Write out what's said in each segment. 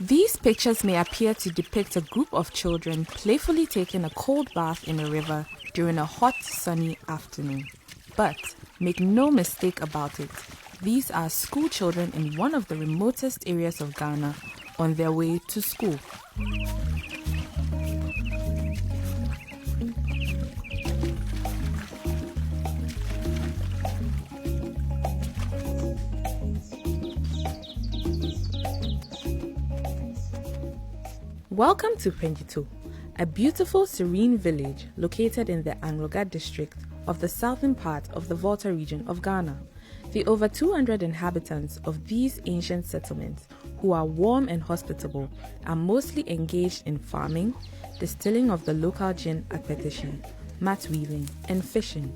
These pictures may appear to depict a group of children playfully taking a cold bath in a river during a hot, sunny afternoon. But make no mistake about it, these are school children in one of the remotest areas of Ghana on their way to school. Welcome to Fenyito, a beautiful, serene village located in the Anloga district of the southern part of the Volta region of Ghana. The over 200 inhabitants of these ancient settlements, who are warm and hospitable, are mostly engaged in farming, distilling of the local gin akpetition, mat weaving, and fishing.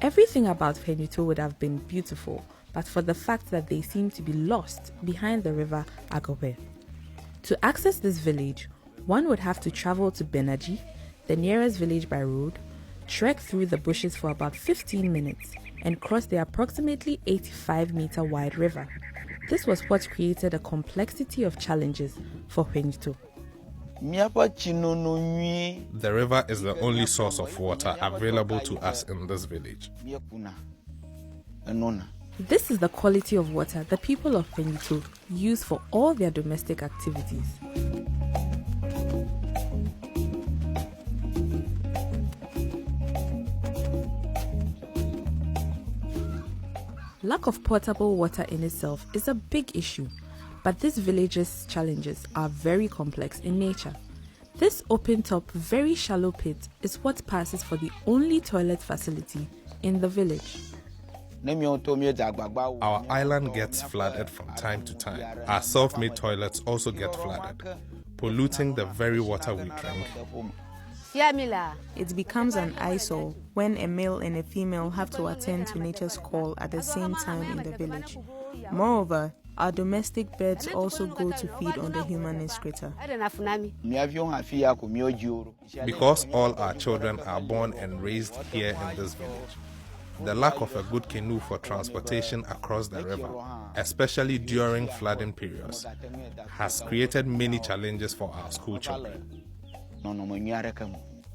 Everything about Fenyito would have been beautiful, but for the fact that they seem to be lost behind the river Agobe. To access this village, one would have to travel to Benaji, the nearest village by road, trek through the bushes for about 15 minutes, and cross the approximately 85-meter wide river. This was what created a complexity of challenges for Fenyito. The river is the only source of water available to us in this village. This is the quality of water the people of Fenyito use for all their domestic activities. Lack of potable water in itself is a big issue, but this village's challenges are very complex in nature. This open-top, very shallow pit is what passes for the only toilet facility in the village. Our island gets flooded from time to time. Our self-made toilets also get flooded, polluting the very water we drink. It becomes an eyesore when a male and a female have to attend to nature's call at the same time in the village. Moreover, our domestic birds also go to feed on the human excreta. Because all our children are born and raised here in this village, the lack of a good canoe for transportation across the river, especially during flooding periods, has created many challenges for our school children.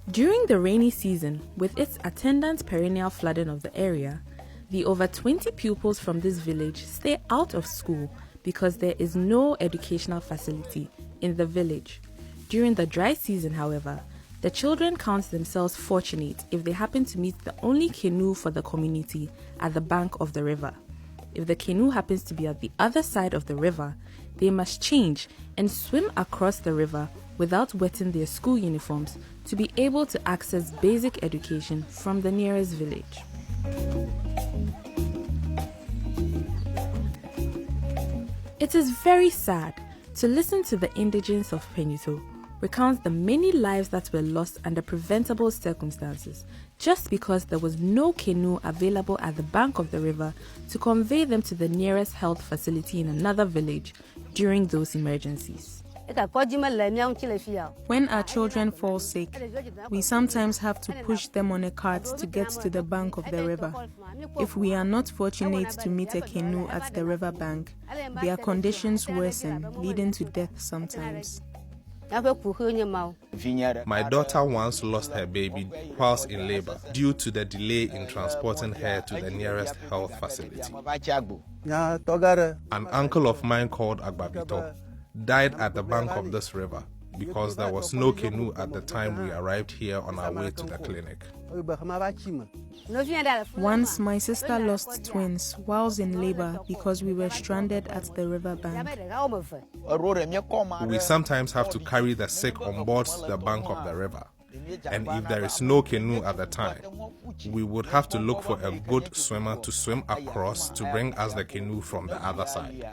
During the rainy season, with its attendant perennial flooding of the area, the over 20 pupils from this village stay out of school because there is no educational facility in the village. During the dry season, however, the children count themselves fortunate if they happen to meet the only canoe for the community at the bank of the river. If the canoe happens to be at the other side of the river, they must change and swim across the river without wetting their school uniforms to be able to access basic education from the nearest village. It is very sad to listen to the indigents of Fenyito recount the many lives that were lost under preventable circumstances just because there was no canoe available at the bank of the river to convey them to the nearest health facility in another village during those emergencies. When our children fall sick, we sometimes have to push them on a cart to get to the bank of the river. If we are not fortunate to meet a canoe at the river bank, their conditions worsen, leading to death sometimes. My daughter once lost her baby whilst in labor due to the delay in transporting her to the nearest health facility. An uncle of mine called Agbabito died at the bank of this river because there was no canoe at the time we arrived here on our way to the clinic. Once my sister lost twins whilst in labor because we were stranded at the river bank. We sometimes have to carry the sick on board the bank of the river, and if there is no canoe at the time, we would have to look for a good swimmer to swim across to bring us the canoe from the other side.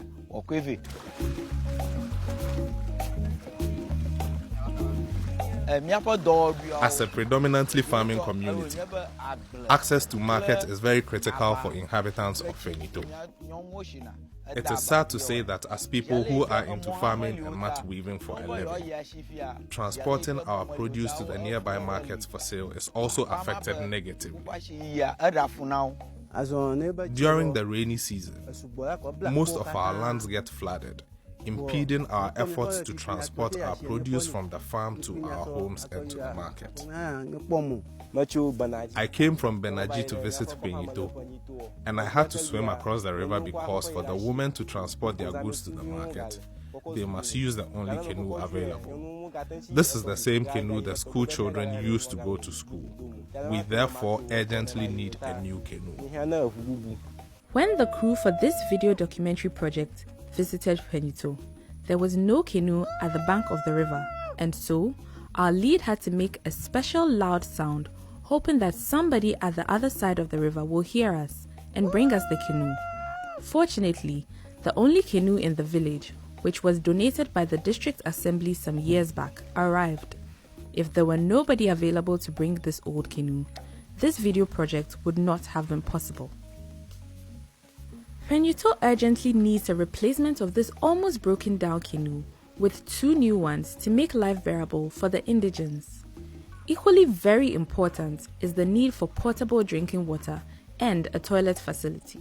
As a predominantly farming community, access to market is very critical for inhabitants of Fenyito. It is sad to say that as people who are into farming and mat weaving for a living, transporting our produce to the nearby markets for sale is also affected negatively. During the rainy season, most of our lands get flooded, impeding our efforts to transport our produce from the farm to our homes and to the market. I came from Benaji to visit Fenyito, and I had to swim across the river because for the women to transport their goods to the market, they must use the only canoe available. This is the same canoe the school children used to go to school. We therefore urgently need a new canoe. When the crew for this video documentary project visited Fenyito, there was no canoe at the bank of the river, and so our lead had to make a special loud sound, hoping that somebody at the other side of the river will hear us and bring us the canoe. Fortunately, the only canoe in the village, which was donated by the district assembly some years back, arrived. If there were nobody available to bring this old canoe, this video project would not have been possible. Fenyito urgently needs a replacement of this almost broken down canoe with 2 new ones to make life bearable for the indigents. Equally very important is the need for portable drinking water and a toilet facility.